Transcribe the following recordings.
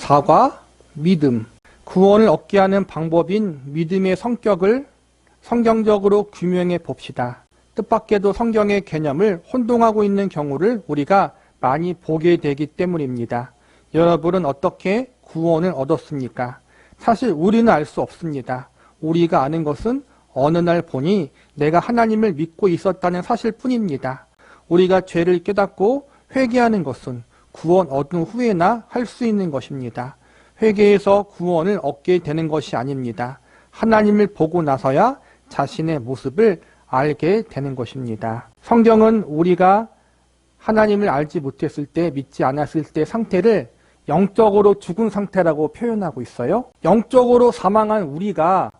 사과, 믿음. 구원을 얻게 하는 방법인 믿음의 성격을 성경적으로 규명해 봅시다. 뜻밖에도 성경의 개념을 혼동하고 있는 경우를 우리가 많이 보게 되기 때문입니다. 여러분은 어떻게 구원을 얻었습니까? 사실 우리는 알 수 없습니다. 우리가 아는 것은 어느 날 보니 내가 하나님을 믿고 있었다는 사실 뿐입니다. 우리가 죄를 깨닫고 회개하는 것은 구원 얻은 후에나 할 수 있는 것입니다. 회개해서 구원을 얻게 되는 것이 아닙니다. 하나님을 보고 나서야 자신의 모습을 알게 되는 것입니다. 성경은 우리가 하나님을 알지 못했을 때, 믿지 않았을 때 상태를 영적으로 죽은 상태라고 표현하고 있어요. 영적으로 사망한 우리가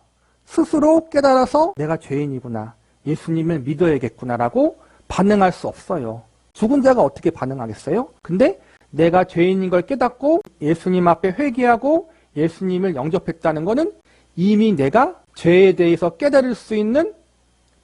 스스로 깨달아서 내가 죄인이구나, 예수님을 믿어야겠구나라고 반응할 수 없어요. 죽은 자가 어떻게 반응하겠어요? 근데 내가 죄인인 걸 깨닫고 예수님 앞에 회개하고 예수님을 영접했다는 것은 이미 내가 죄에 대해서 깨달을 수 있는,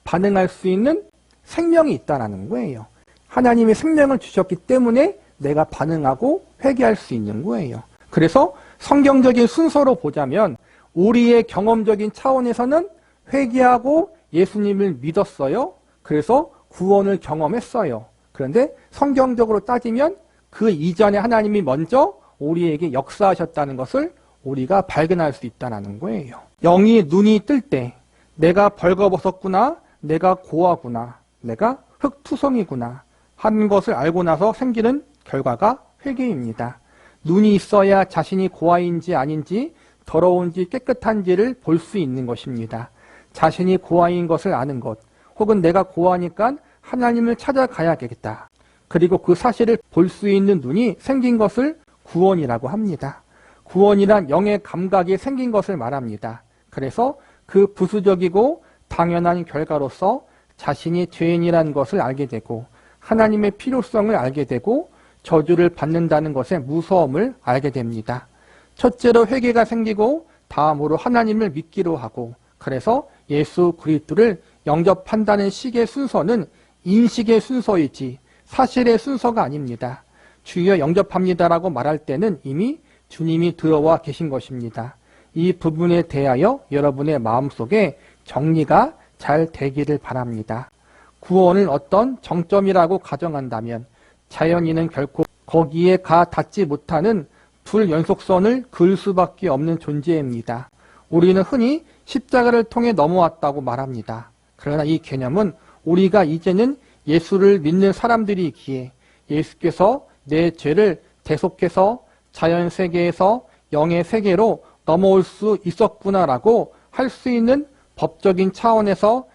반응할 수 있는 생명이 있다는 거예요. 하나님이 생명을 주셨기 때문에 내가 반응하고 회개할 수 있는 거예요. 그래서 성경적인 순서로 보자면 우리의 경험적인 차원에서는 회개하고 예수님을 믿었어요. 그래서 구원을 경험했어요. 그런데 성경적으로 따지면 그 이전에 하나님이 먼저 우리에게 역사하셨다는 것을 우리가 발견할 수 있다는 거예요. 영이 눈이 뜰 때 내가 벌거벗었구나, 내가 고아구나, 내가 흙투성이구나 하는 것을 알고 나서 생기는 결과가 회개입니다. 눈이 있어야 자신이 고아인지 아닌지, 더러운지 깨끗한지를 볼 수 있는 것입니다. 자신이 고아인 것을 아는 것, 혹은 내가 고아니까 하나님을 찾아가야겠다. 그리고 그 사실을 볼 수 있는 눈이 생긴 것을 구원이라고 합니다. 구원이란 영의 감각이 생긴 것을 말합니다. 그래서 그 부수적이고 당연한 결과로서 자신이 죄인이라는 것을 알게 되고 하나님의 필요성을 알게 되고 저주를 받는다는 것의 무서움을 알게 됩니다. 첫째로 회개가 생기고 다음으로 하나님을 믿기로 하고, 그래서 예수 그리스도를 영접한다는 식의 순서는 인식의 순서이지 사실의 순서가 아닙니다. 주여 영접합니다라고 말할 때는 이미 주님이 들어와 계신 것입니다. 이 부분에 대하여 여러분의 마음속에 정리가 잘 되기를 바랍니다. 구원을 어떤 정점이라고 가정한다면 자연인은 결코 거기에 가 닿지 못하는 불연속선을 그을 수밖에 없는 존재입니다. 우리는 흔히 십자가를 통해 넘어왔다고 말합니다. 그러나 이 개념은 우리가 이제는 예수를 믿는 사람들이기에 예수께서 내 죄를 대속해서 자연 세계에서 영의 세계로 넘어올 수 있었구나라고 할 수 있는 법적인 차원에서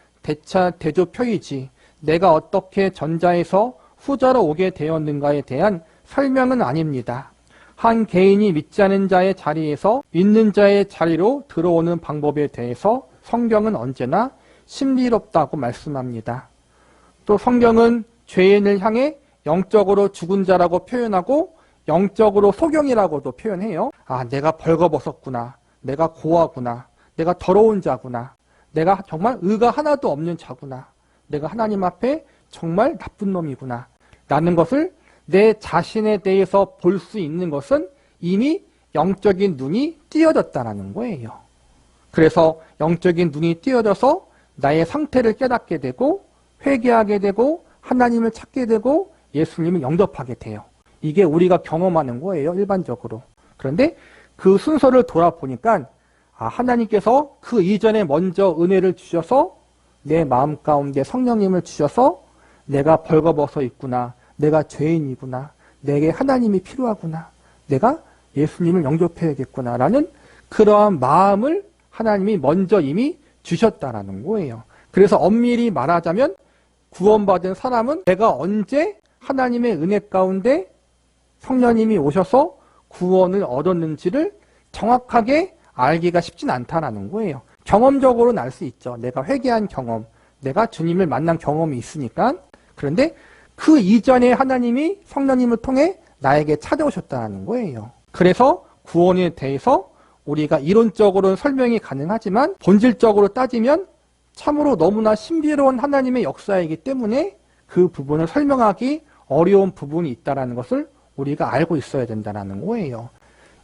대조표이지 내가 어떻게 전자에서 후자로 오게 되었는가에 대한 설명은 아닙니다. 한 개인이 믿지 않은 자의 자리에서 믿는 자의 자리로 들어오는 방법에 대해서 성경은 언제나 신비롭다고 말씀합니다. 또 성경은 죄인을 향해 영적으로 죽은 자라고 표현하고 영적으로 소경이라고도 표현해요. 아, 내가 벌거벗었구나, 내가 고아구나, 내가 더러운 자구나, 내가 정말 의가 하나도 없는 자구나, 내가 하나님 앞에 정말 나쁜 놈이구나 라는 것을 내 자신에 대해서 볼 수 있는 것은 이미 영적인 눈이 띄어졌다는 거예요. 그래서 영적인 눈이 띄어져서 나의 상태를 깨닫게 되고 회개하게 되고 하나님을 찾게 되고 예수님을 영접하게 돼요. 이게 우리가 경험하는 거예요, 일반적으로. 그런데 그 순서를 돌아보니까 하나님께서 그 이전에 먼저 은혜를 주셔서 내 마음 가운데 성령님을 주셔서 내가 벌거벗어 있구나, 내가 죄인이구나, 내게 하나님이 필요하구나, 내가 예수님을 영접해야겠구나 라는 그러한 마음을 하나님이 먼저 이미 주셨다라는 거예요. 그래서 엄밀히 말하자면 구원받은 사람은 내가 언제 하나님의 은혜 가운데 성령님이 오셔서 구원을 얻었는지를 정확하게 알기가 쉽진 않다라는 거예요. 경험적으로는 알 수 있죠. 내가 회개한 경험, 내가 주님을 만난 경험이 있으니까. 그런데 그 이전에 하나님이 성령님을 통해 나에게 찾아오셨다는 거예요. 그래서 구원에 대해서 우리가 이론적으로는 설명이 가능하지만 본질적으로 따지면 참으로 너무나 신비로운 하나님의 역사이기 때문에 그 부분을 설명하기 어려운 부분이 있다는 것을 우리가 알고 있어야 된다는 거예요.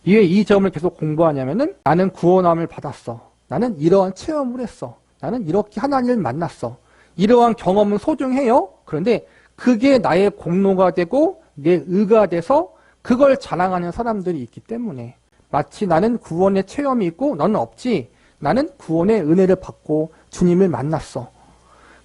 왜 이 점을 계속 공부하냐면은 나는 구원함을 받았어. 나는 이러한 체험을 했어. 나는 이렇게 하나님을 만났어. 이러한 경험은 소중해요. 그런데 그게 나의 공로가 되고 내 의가 돼서 그걸 자랑하는 사람들이 있기 때문에 마치 나는 구원의 체험이 있고 너는 없지. 나는 구원의 은혜를 받고 주님을 만났어.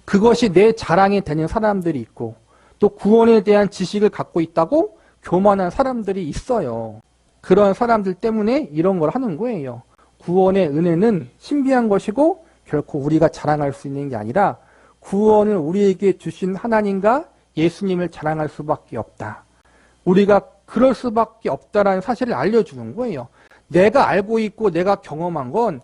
그것이 내 자랑이 되는 사람들이 있고 또 구원에 대한 지식을 갖고 있다고 교만한 사람들이 있어요. 그런 사람들 때문에 이런 걸 하는 거예요. 구원의 은혜는 신비한 것이고 결코 우리가 자랑할 수 있는 게 아니라 구원을 우리에게 주신 하나님과 예수님을 자랑할 수밖에 없다. 우리가 그럴 수밖에 없다라는 사실을 알려주는 거예요. 내가 알고 있고 내가 경험한 건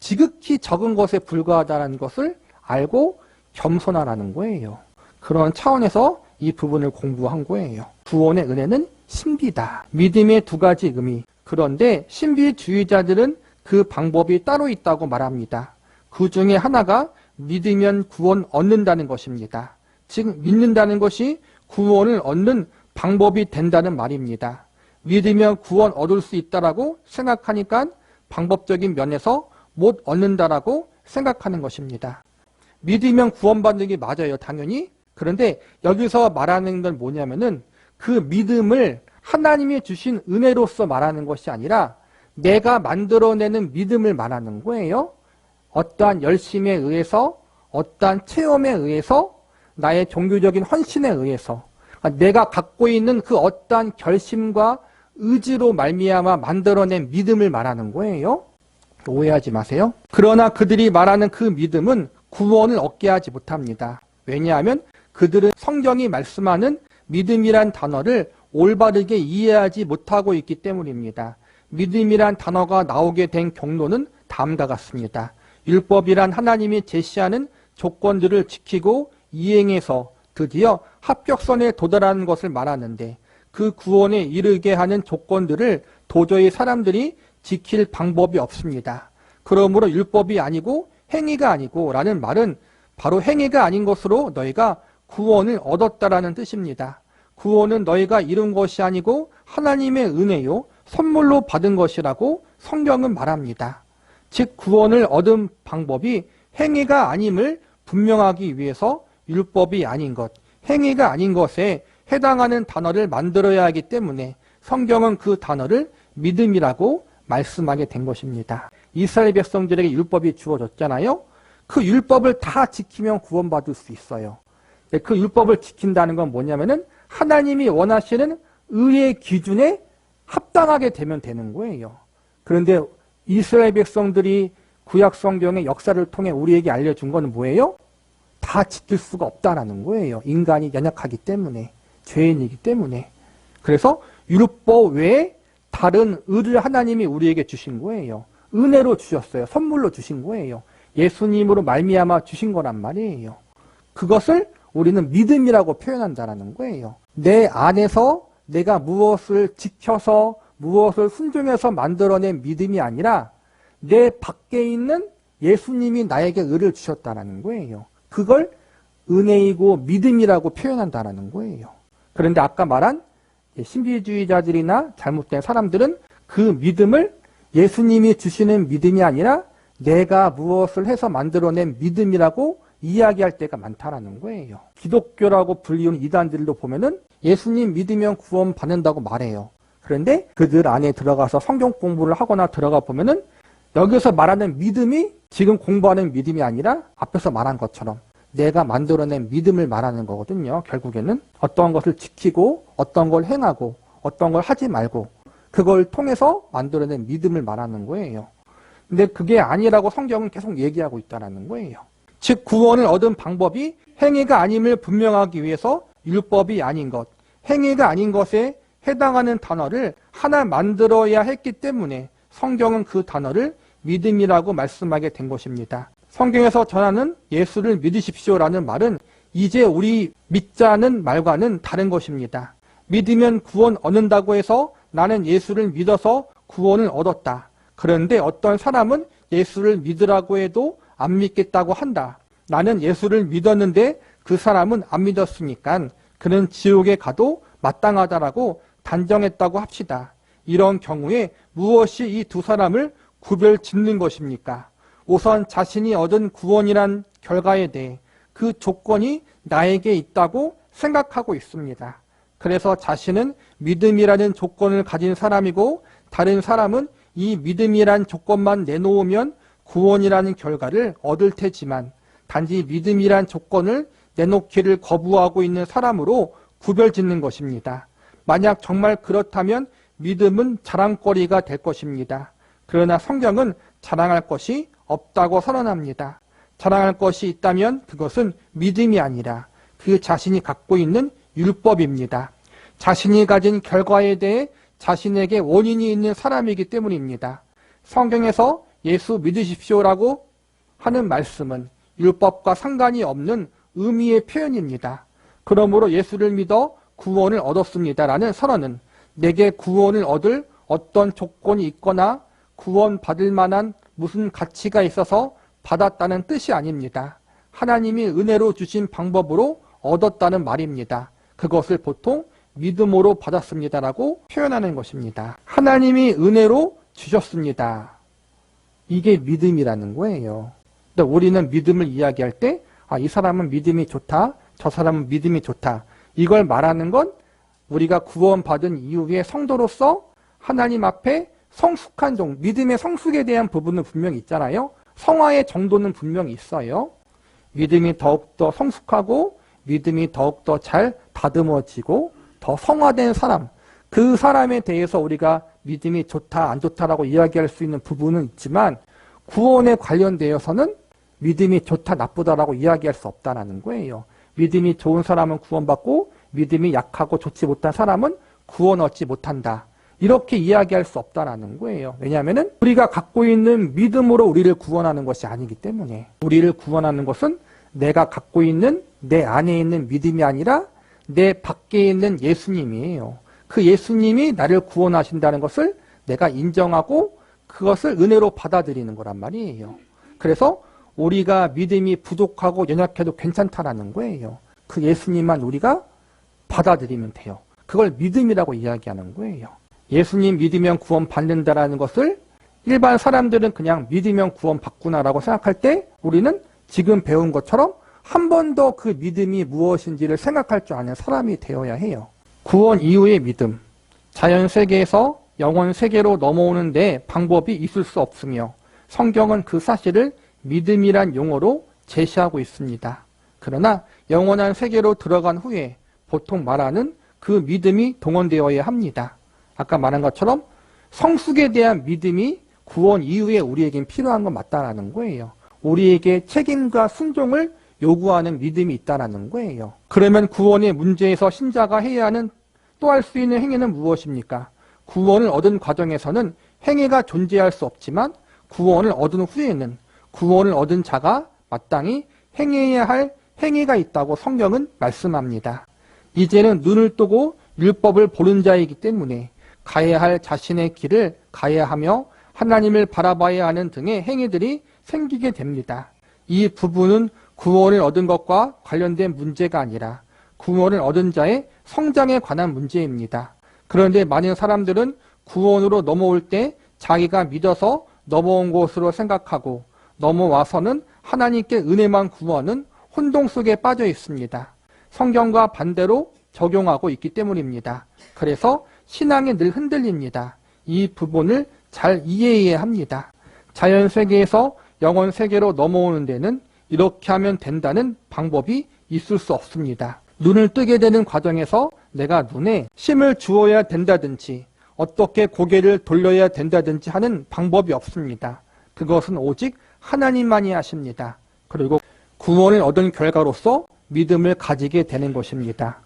지극히 적은 것에 불과하다는 것을 알고 겸손하라는 거예요. 그런 차원에서 이 부분을 공부한 거예요. 구원의 은혜는 신비다. 믿음의 두 가지 의미. 그런데 신비주의자들은 그 방법이 따로 있다고 말합니다. 그 중에 하나가 믿으면 구원 얻는다는 것입니다. 즉 믿는다는 것이 구원을 얻는 방법이 된다는 말입니다. 믿으면 구원 얻을 수 있다라고 생각하니까 방법적인 면에서 못 얻는다라고 생각하는 것입니다. 믿으면 구원받는 게 맞아요, 당연히. 그런데 여기서 말하는 건 뭐냐면은 그 믿음을 하나님이 주신 은혜로서 말하는 것이 아니라 내가 만들어내는 믿음을 말하는 거예요. 어떠한 열심에 의해서, 어떠한 체험에 의해서, 나의 종교적인 헌신에 의해서 내가 갖고 있는 그 어떠한 결심과 의지로 말미암아 만들어낸 믿음을 말하는 거예요. 오해하지 마세요. 그러나 그들이 말하는 그 믿음은 구원을 얻게 하지 못합니다. 왜냐하면 그들은 성경이 말씀하는 믿음이란 단어를 올바르게 이해하지 못하고 있기 때문입니다. 믿음이란 단어가 나오게 된 경로는 다음과 같습니다. 율법이란 하나님이 제시하는 조건들을 지키고 이행해서 드디어 합격선에 도달하는 것을 말하는데 그 구원에 이르게 하는 조건들을 도저히 사람들이 지킬 방법이 없습니다. 그러므로 율법이 아니고 행위가 아니고 라는 말은 바로 행위가 아닌 것으로 너희가 구원을 얻었다라는 뜻입니다. 구원은 너희가 이룬 것이 아니고 하나님의 은혜요 선물로 받은 것이라고 성경은 말합니다. 즉 구원을 얻은 방법이 행위가 아님을 분명하기 위해서 율법이 아닌 것, 행위가 아닌 것에 해당하는 단어를 만들어야 하기 때문에 성경은 그 단어를 믿음이라고 말씀하게 된 것입니다. 이스라엘 백성들에게 율법이 주어졌잖아요. 그 율법을 다 지키면 구원받을 수 있어요. 그 율법을 지킨다는 건 뭐냐면은 하나님이 원하시는 의의 기준에 합당하게 되면 되는 거예요. 그런데 이스라엘 백성들이 구약 성경의 역사를 통해 우리에게 알려준 건 뭐예요? 다 지킬 수가 없다라는 거예요. 인간이 연약하기 때문에, 죄인이기 때문에. 그래서 율법 외에 다른 의를 하나님이 우리에게 주신 거예요. 은혜로 주셨어요. 선물로 주신 거예요. 예수님으로 말미암아 주신 거란 말이에요. 그것을 우리는 믿음이라고 표현한다라는 거예요. 내 안에서 내가 무엇을 지켜서 무엇을 순종해서 만들어낸 믿음이 아니라 내 밖에 있는 예수님이 나에게 의를 주셨다라는 거예요. 그걸 은혜이고 믿음이라고 표현한다라는 거예요. 그런데 아까 말한 신비주의자들이나 잘못된 사람들은 그 믿음을 예수님이 주시는 믿음이 아니라 내가 무엇을 해서 만들어낸 믿음이라고 이야기할 때가 많다라는 거예요. 기독교라고 불리우는 이단들도 보면은 예수님 믿으면 구원 받는다고 말해요. 그런데 그들 안에 들어가서 성경 공부를 하거나 들어가 보면은 여기서 말하는 믿음이 지금 공부하는 믿음이 아니라 앞에서 말한 것처럼 내가 만들어낸 믿음을 말하는 거거든요. 결국에는 어떤 것을 지키고 어떤 걸 행하고 어떤 걸 하지 말고 그걸 통해서 만들어낸 믿음을 말하는 거예요. 근데 그게 아니라고 성경은 계속 얘기하고 있다는 거예요. 즉 구원을 얻은 방법이 행위가 아님을 분명하기 위해서 율법이 아닌 것, 행위가 아닌 것에 해당하는 단어를 하나 만들어야 했기 때문에 성경은 그 단어를 믿음이라고 말씀하게 된 것입니다. 성경에서 전하는 예수를 믿으십시오라는 말은 이제 우리 믿자는 말과는 다른 것입니다. 믿으면 구원 얻는다고 해서 나는 예수를 믿어서 구원을 얻었다. 그런데 어떤 사람은 예수를 믿으라고 해도 안 믿겠다고 한다. 나는 예수를 믿었는데 그 사람은 안 믿었으니까 그는 지옥에 가도 마땅하다라고 단정했다고 합시다. 이런 경우에 무엇이 이 두 사람을 구별짓는 것입니까? 우선 자신이 얻은 구원이란 결과에 대해 그 조건이 나에게 있다고 생각하고 있습니다. 그래서 자신은 믿음이라는 조건을 가진 사람이고 다른 사람은 이 믿음이란 조건만 내놓으면 구원이라는 결과를 얻을 테지만 단지 믿음이란 조건을 내놓기를 거부하고 있는 사람으로 구별짓는 것입니다. 만약 정말 그렇다면 믿음은 자랑거리가 될 것입니다. 그러나 성경은 자랑할 것이 없다고 선언합니다. 자랑할 것이 있다면 그것은 믿음이 아니라 그 자신이 갖고 있는 율법입니다. 자신이 가진 결과에 대해 자신에게 원인이 있는 사람이기 때문입니다. 성경에서 예수 믿으십시오라고 하는 말씀은 율법과 상관이 없는 의미의 표현입니다. 그러므로 예수를 믿어 구원을 얻었습니다라는 선언은 내게 구원을 얻을 어떤 조건이 있거나 구원받을 만한 무슨 가치가 있어서 받았다는 뜻이 아닙니다. 하나님이 은혜로 주신 방법으로 얻었다는 말입니다. 그것을 보통 믿음으로 받았습니다라고 표현하는 것입니다. 하나님이 은혜로 주셨습니다. 이게 믿음이라는 거예요. 근데 우리는 믿음을 이야기할 때 이 사람은 믿음이 좋다, 저 사람은 믿음이 좋다. 이걸 말하는 건 우리가 구원받은 이후에 성도로서 하나님 앞에 성숙한 정도, 믿음의 성숙에 대한 부분은 분명히 있잖아요. 성화의 정도는 분명히 있어요. 믿음이 더욱더 성숙하고 믿음이 더욱더 잘 다듬어지고 더 성화된 사람, 그 사람에 대해서 우리가 믿음이 좋다 안 좋다라고 이야기할 수 있는 부분은 있지만 구원에 관련되어서는 믿음이 좋다 나쁘다라고 이야기할 수 없다는 거예요. 믿음이 좋은 사람은 구원받고 믿음이 약하고 좋지 못한 사람은 구원 얻지 못한다. 이렇게 이야기할 수 없다는 거예요. 왜냐하면 우리가 갖고 있는 믿음으로 우리를 구원하는 것이 아니기 때문에 우리를 구원하는 것은 내가 갖고 있는 내 안에 있는 믿음이 아니라 내 밖에 있는 예수님이에요. 그 예수님이 나를 구원하신다는 것을 내가 인정하고 그것을 은혜로 받아들이는 거란 말이에요. 그래서 우리가 믿음이 부족하고 연약해도 괜찮다라는 거예요. 그 예수님만 우리가 받아들이면 돼요. 그걸 믿음이라고 이야기하는 거예요. 예수님 믿으면 구원 받는다라는 것을 일반 사람들은 그냥 믿으면 구원 받구나라고 생각할 때 우리는 지금 배운 것처럼 한 번 더 그 믿음이 무엇인지를 생각할 줄 아는 사람이 되어야 해요. 구원 이후의 믿음. 자연 세계에서 영혼 세계로 넘어오는 데 방법이 있을 수 없으며 성경은 그 사실을 믿음이란 용어로 제시하고 있습니다. 그러나 영원한 세계로 들어간 후에 보통 말하는 그 믿음이 동원되어야 합니다. 아까 말한 것처럼 성숙에 대한 믿음이 구원 이후에 우리에겐 필요한 건 맞다라는 거예요. 우리에게 책임과 순종을 요구하는 믿음이 있다라는 거예요. 그러면 구원의 문제에서 신자가 해야 하는 또 할 수 있는 행위는 무엇입니까? 구원을 얻은 과정에서는 행위가 존재할 수 없지만 구원을 얻은 후에는 구원을 얻은 자가 마땅히 행해야 할 행위가 있다고 성경은 말씀합니다. 이제는 눈을 뜨고 율법을 보는 자이기 때문에 가야 할 자신의 길을 가야 하며 하나님을 바라봐야 하는 등의 행위들이 생기게 됩니다. 이 부분은 구원을 얻은 것과 관련된 문제가 아니라 구원을 얻은 자의 성장에 관한 문제입니다. 그런데 많은 사람들은 구원으로 넘어올 때 자기가 믿어서 넘어온 것으로 생각하고 넘어와서는 하나님께 은혜만 구하는 혼동 속에 빠져 있습니다. 성경과 반대로 적용하고 있기 때문입니다. 그래서 신앙이 늘 흔들립니다. 이 부분을 잘 이해해야 합니다. 자연 세계에서 영혼 세계로 넘어오는 데는 이렇게 하면 된다는 방법이 있을 수 없습니다. 눈을 뜨게 되는 과정에서 내가 눈에 힘을 주어야 된다든지 어떻게 고개를 돌려야 된다든지 하는 방법이 없습니다. 그것은 오직 하나님만이 하십니다. 그리고 구원을 얻은 결과로서 믿음을 가지게 되는 것입니다.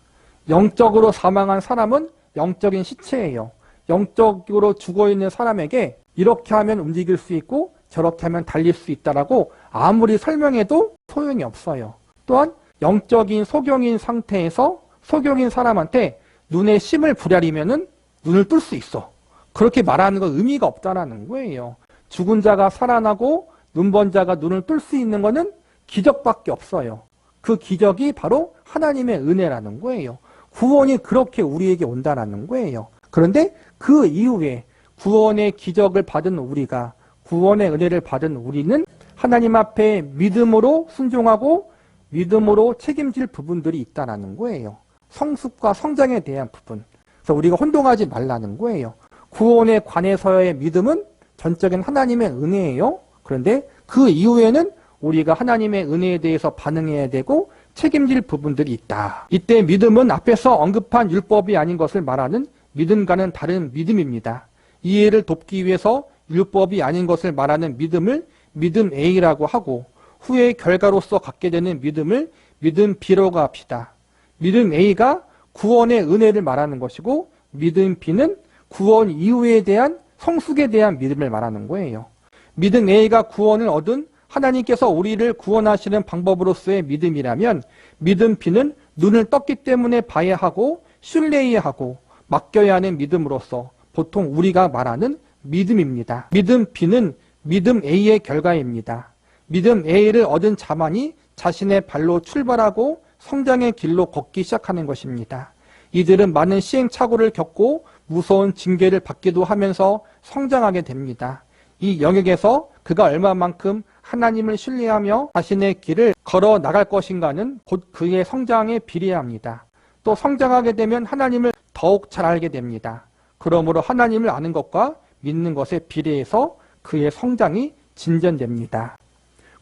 영적으로 사망한 사람은 영적인 시체예요. 영적으로 죽어있는 사람에게 이렇게 하면 움직일 수 있고 저렇게 하면 달릴 수 있다라고 아무리 설명해도 소용이 없어요. 또한 영적인 소경인 상태에서 소경인 사람한테 눈에 심을 부랴리면은 눈을 뜰 수 있어. 그렇게 말하는 건 의미가 없다라는 거예요. 죽은 자가 살아나고 눈먼 자가 눈을 뜰 수 있는 거는 기적밖에 없어요. 그 기적이 바로 하나님의 은혜라는 거예요. 구원이 그렇게 우리에게 온다라는 거예요. 그런데 그 이후에 구원의 기적을 받은 우리가, 구원의 은혜를 받은 우리는 하나님 앞에 믿음으로 순종하고 믿음으로 책임질 부분들이 있다는 거예요. 성숙과 성장에 대한 부분. 그래서 우리가 혼동하지 말라는 거예요. 구원에 관해서의 믿음은 전적인 하나님의 은혜예요. 그런데 그 이후에는 우리가 하나님의 은혜에 대해서 반응해야 되고 책임질 부분들이 있다. 이때 믿음은 앞에서 언급한 율법이 아닌 것을 말하는 믿음과는 다른 믿음입니다. 이해를 돕기 위해서 율법이 아닌 것을 말하는 믿음을 믿음 A라고 하고, 후의 결과로서 갖게 되는 믿음을 믿음 B라고 합시다. 믿음 A가 구원의 은혜를 말하는 것이고, 믿음 B는 구원 이후에 대한 성숙에 대한 믿음을 말하는 거예요. 믿음 A가 구원을 얻은 하나님께서 우리를 구원하시는 방법으로서의 믿음이라면, 믿음 B는 눈을 떴기 때문에 봐야 하고 신뢰해야 하고 맡겨야 하는 믿음으로서 보통 우리가 말하는 믿음입니다. 믿음 B는 믿음 A의 결과입니다. 믿음 A를 얻은 자만이 자신의 발로 출발하고 성장의 길로 걷기 시작하는 것입니다. 이들은 많은 시행착오를 겪고 무서운 징계를 받기도 하면서 성장하게 됩니다. 이 영역에서 그가 얼마만큼 하나님을 신뢰하며 자신의 길을 걸어 나갈 것인가는 곧 그의 성장에 비례합니다. 또 성장하게 되면 하나님을 더욱 잘 알게 됩니다. 그러므로 하나님을 아는 것과 믿는 것에 비례해서 그의 성장이 진전됩니다.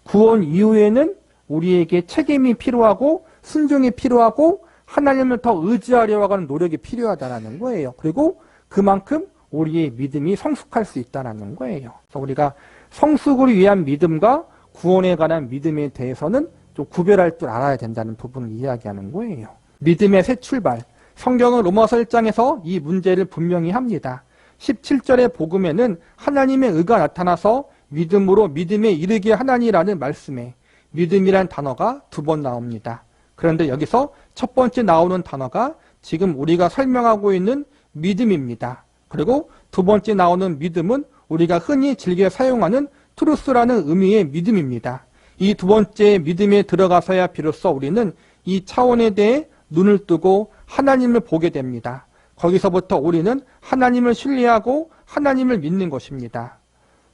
구원 이후에는 우리에게 책임이 필요하고 순종이 필요하고 하나님을 더 의지하려 하는 노력이 필요하다는 거예요. 그리고 그만큼 우리의 믿음이 성숙할 수 있다는 거예요. 그래서 우리가 성숙을 위한 믿음과 구원에 관한 믿음에 대해서는 좀 구별할 줄 알아야 된다는 부분을 이야기하는 거예요. 믿음의 새 출발. 성경은 로마서 1장에서 이 문제를 분명히 합니다. 17절의 복음에는 하나님의 의가 나타나서 믿음으로 믿음에 이르게 하나니라는 말씀에 믿음이란 단어가 2번 나옵니다. 그런데 여기서 첫 번째 나오는 단어가 지금 우리가 설명하고 있는 믿음입니다. 그리고 두 번째 나오는 믿음은 우리가 흔히 즐겨 사용하는 트루스라는 의미의 믿음입니다. 이 두 번째 믿음에 들어가서야 비로소 우리는 이 차원에 대해 눈을 뜨고 하나님을 보게 됩니다. 거기서부터 우리는 하나님을 신뢰하고 하나님을 믿는 것입니다.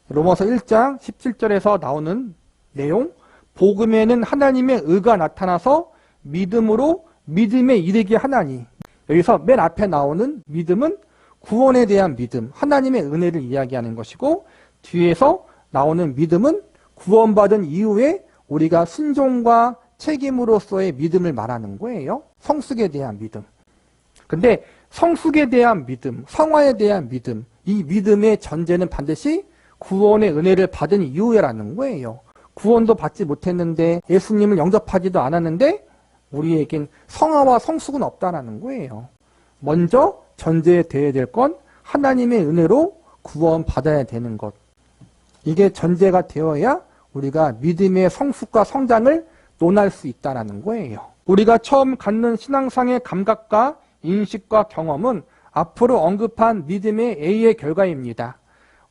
로마서 1장 17절에서 나오는 내용, 복음에는 하나님의 의가 나타나서 믿음으로 믿음에 이르게 하나니. 여기서 맨 앞에 나오는 믿음은 구원에 대한 믿음, 하나님의 은혜를 이야기하는 것이고, 뒤에서 나오는 믿음은 구원받은 이후에 우리가 순종과 책임으로서의 믿음을 말하는 거예요. 성숙에 대한 믿음. 근데 성숙에 대한 믿음, 성화에 대한 믿음, 이 믿음의 전제는 반드시 구원의 은혜를 받은 이후에라는 거예요. 구원도 받지 못했는데 예수님을 영접하지도 않았는데 우리에겐 성화와 성숙은 없다라는 거예요. 먼저 전제되어야 될 건 하나님의 은혜로 구원받아야 되는 것. 이게 전제가 되어야 우리가 믿음의 성숙과 성장을 논할 수 있다는 거예요. 우리가 처음 갖는 신앙상의 감각과 인식과 경험은 앞으로 언급한 믿음의 A의 결과입니다.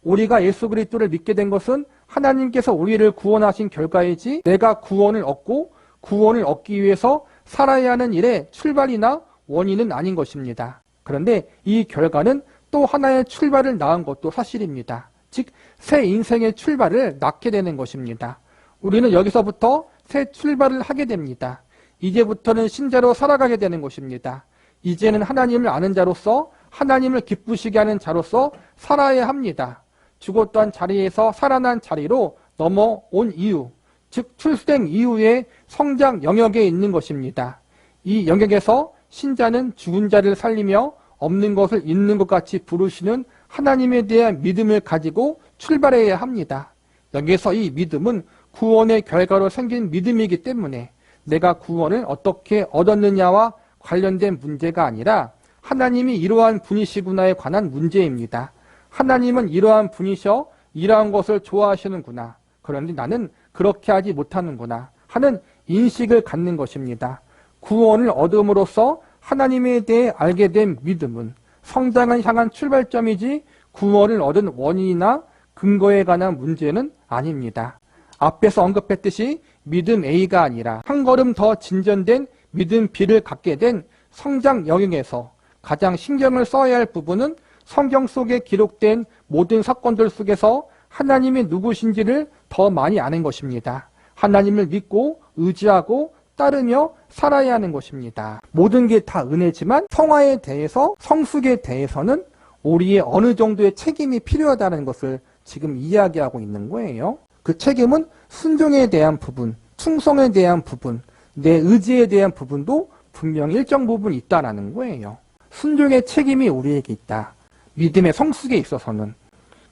우리가 예수 그리스도를 믿게 된 것은 하나님께서 우리를 구원하신 결과이지 내가 구원을 얻고 구원을 얻기 위해서 살아야 하는 일의 출발이나 원인은 아닌 것입니다. 그런데 이 결과는 또 하나의 출발을 낳은 것도 사실입니다. 즉, 새 인생의 출발을 낳게 되는 것입니다. 우리는 여기서부터 새 출발을 하게 됩니다. 이제부터는 신자로 살아가게 되는 것입니다. 이제는 하나님을 아는 자로서 하나님을 기쁘시게 하는 자로서 살아야 합니다. 죽었던 자리에서 살아난 자리로 넘어온 이유, 즉 출생 이후의 성장 영역에 있는 것입니다. 이 영역에서 신자는 죽은 자를 살리며 없는 것을 있는 것 같이 부르시는 하나님에 대한 믿음을 가지고 출발해야 합니다. 여기서 이 믿음은 구원의 결과로 생긴 믿음이기 때문에 내가 구원을 어떻게 얻었느냐와 관련된 문제가 아니라 하나님이 이러한 분이시구나에 관한 문제입니다. 하나님은 이러한 분이셔 이러한 것을 좋아하시는구나. 그런데 나는 그렇게 하지 못하는구나 하는 인식을 갖는 것입니다. 구원을 얻음으로써 하나님에 대해 알게 된 믿음은 성장을 향한 출발점이지 구원을 얻은 원인이나 근거에 관한 문제는 아닙니다. 앞에서 언급했듯이 믿음 A가 아니라 한 걸음 더 진전된 믿음 B를 갖게 된 성장 영역에서 가장 신경을 써야 할 부분은 성경 속에 기록된 모든 사건들 속에서 하나님이 누구신지를 더 많이 아는 것입니다. 하나님을 믿고 의지하고 따르며 살아야 하는 것입니다. 모든 게 다 은혜지만 성화에 대해서, 성숙에 대해서는 우리의 어느 정도의 책임이 필요하다는 것을 지금 이야기하고 있는 거예요. 그 책임은 순종에 대한 부분, 충성에 대한 부분, 내 의지에 대한 부분도 분명히 일정 부분 있다라는 거예요. 순종의 책임이 우리에게 있다. 믿음의 성숙에 있어서는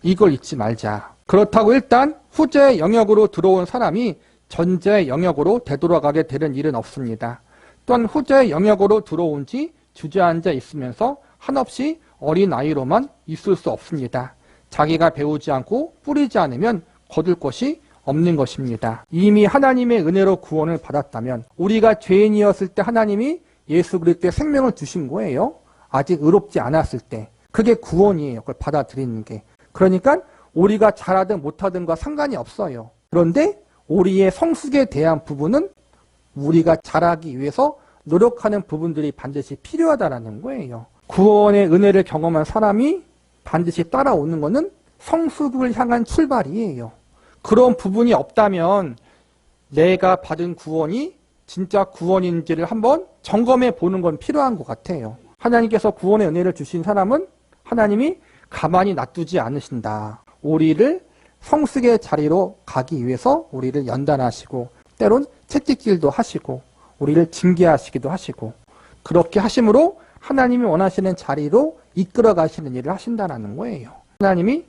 이걸 잊지 말자. 그렇다고 일단 후자의 영역으로 들어온 사람이 전자의 영역으로 되돌아가게 되는 일은 없습니다. 또한 후자의 영역으로 들어온 지 주저앉아 있으면서 한없이 어린 아이로만 있을 수 없습니다. 자기가 배우지 않고 뿌리지 않으면 거둘 것이 없는 것입니다. 이미 하나님의 은혜로 구원을 받았다면 우리가 죄인이었을 때 하나님이 예수 그리스도의 생명을 주신 거예요. 아직 의롭지 않았을 때. 그게 구원이에요. 그걸 받아들이는 게. 그러니까 우리가 잘하든 못하든과 상관이 없어요. 그런데 우리의 성숙에 대한 부분은 우리가 잘하기 위해서 노력하는 부분들이 반드시 필요하다는 거예요. 구원의 은혜를 경험한 사람이 반드시 따라오는 것은 성숙을 향한 출발이에요. 그런 부분이 없다면 내가 받은 구원이 진짜 구원인지를 한번 점검해 보는 건 필요한 것 같아요. 하나님께서 구원의 은혜를 주신 사람은 하나님이 가만히 놔두지 않으신다. 우리를 성숙의 자리로 가기 위해서 우리를 연단하시고 때론 채찍질도 하시고 우리를 징계하시기도 하시고 그렇게 하심으로 하나님이 원하시는 자리로 이끌어 가시는 일을 하신다는 거예요. 하나님이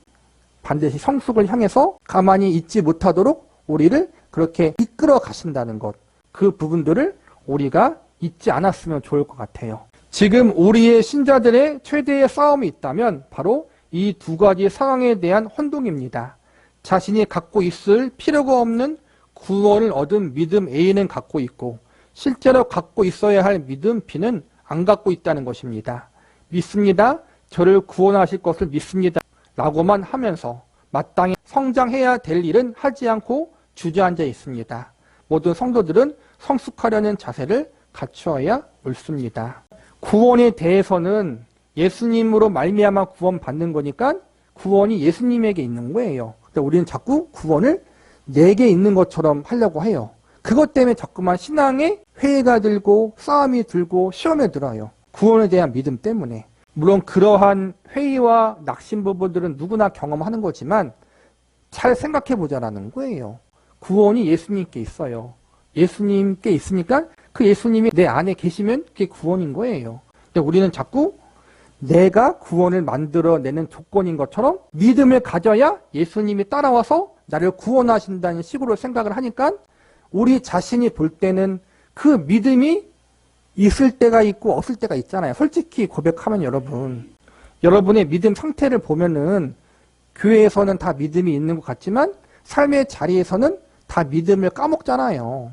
반드시 성숙을 향해서 가만히 있지 못하도록 우리를 그렇게 이끌어 가신다는 것, 그 부분들을 우리가 잊지 않았으면 좋을 것 같아요. 지금 우리의 신자들의 최대의 싸움이 있다면 바로 이 두 가지 상황에 대한 혼동입니다. 자신이 갖고 있을 필요가 없는 구원을 얻은 믿음 A는 갖고 있고 실제로 갖고 있어야 할 믿음 B는 안 갖고 있다는 것입니다. 믿습니다. 저를 구원하실 것을 믿습니다. 라고만 하면서 마땅히 성장해야 될 일은 하지 않고 주저앉아 있습니다. 모든 성도들은 성숙하려는 자세를 갖추어야 옳습니다. 구원에 대해서는 예수님으로 말미암아 구원받는 거니까 구원이 예수님에게 있는 거예요. 근데 우리는 자꾸 구원을 내게 있는 것처럼 하려고 해요. 그것 때문에 자꾸만 신앙에 회의가 들고 싸움이 들고 시험에 들어요. 구원에 대한 믿음 때문에. 물론 그러한 회의와 낙심 부분들은 누구나 경험하는 거지만 잘 생각해 보자라는 거예요. 구원이 예수님께 있어요. 예수님께 있으니까 그 예수님이 내 안에 계시면 그게 구원인 거예요. 근데 우리는 자꾸 내가 구원을 만들어내는 조건인 것처럼 믿음을 가져야 예수님이 따라와서 나를 구원하신다는 식으로 생각을 하니까 우리 자신이 볼 때는 그 믿음이 있을 때가 있고 없을 때가 있잖아요. 솔직히 고백하면 여러분의 믿음 상태를 보면은 교회에서는 다 믿음이 있는 것 같지만 삶의 자리에서는 다 믿음을 까먹잖아요.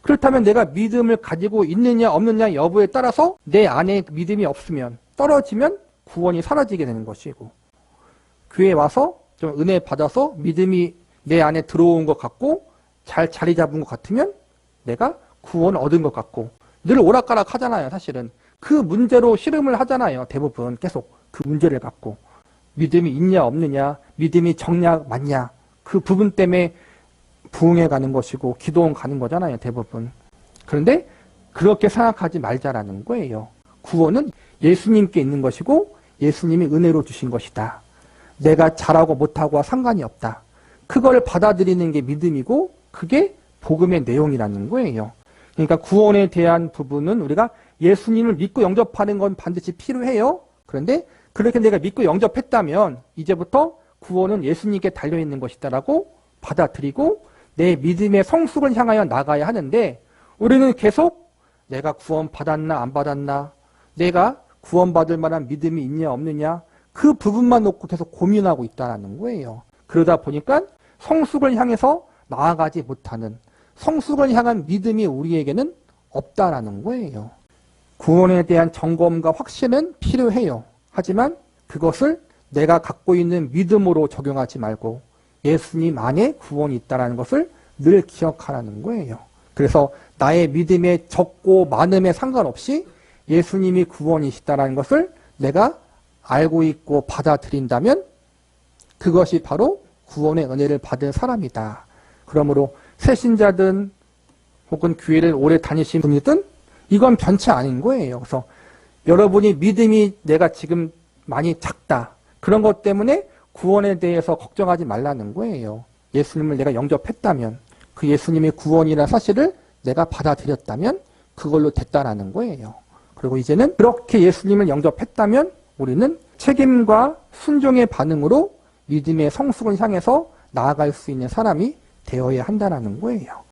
그렇다면 내가 믿음을 가지고 있느냐 없느냐 여부에 따라서 내 안에 믿음이 없으면 떨어지면 구원이 사라지게 되는 것이고 교회에 와서 좀 은혜 받아서 믿음이 내 안에 들어온 것 같고 잘 자리 잡은 것 같으면 내가 구원을 얻은 것 같고 늘 오락가락 하잖아요. 사실은 그 문제로 씨름을 하잖아요. 대부분 계속 그 문제를 갖고 믿음이 있냐 없느냐 믿음이 적냐 맞냐 그 부분 때문에 부흥해 가는 것이고 기도원 가는 거잖아요. 대부분. 그런데 그렇게 생각하지 말자라는 거예요. 구원은 예수님께 있는 것이고 예수님이 은혜로 주신 것이다. 내가 잘하고 못하고와 상관이 없다. 그걸 받아들이는 게 믿음이고 그게 복음의 내용이라는 거예요. 그러니까 구원에 대한 부분은 우리가 예수님을 믿고 영접하는 건 반드시 필요해요. 그런데 그렇게 내가 믿고 영접했다면 이제부터 구원은 예수님께 달려있는 것이다라고 받아들이고 내 믿음의 성숙을 향하여 나가야 하는데 우리는 계속 내가 구원 받았나 안 받았나 내가 구원받을 만한 믿음이 있냐 없느냐 그 부분만 놓고 계속 고민하고 있다는 거예요. 그러다 보니까 성숙을 향해서 나아가지 못하는 성숙을 향한 믿음이 우리에게는 없다라는 거예요. 구원에 대한 점검과 확신은 필요해요. 하지만 그것을 내가 갖고 있는 믿음으로 적용하지 말고 예수님 안에 구원이 있다는 것을 늘 기억하라는 거예요. 그래서 나의 믿음의 적고 많음에 상관없이 예수님이 구원이시다라는 것을 내가 알고 있고 받아들인다면 그것이 바로 구원의 은혜를 받은 사람이다. 그러므로 새신자든 혹은 교회를 오래 다니신 분이든 이건 변치 아닌 거예요. 그래서 여러분이 믿음이 내가 지금 많이 작다. 그런 것 때문에 구원에 대해서 걱정하지 말라는 거예요. 예수님을 내가 영접했다면 그 예수님의 구원이라는 사실을 내가 받아들였다면 그걸로 됐다라는 거예요. 그리고 이제는 그렇게 예수님을 영접했다면 우리는 책임과 순종의 반응으로 믿음의 성숙을 향해서 나아갈 수 있는 사람이 되어야 한다는 거예요.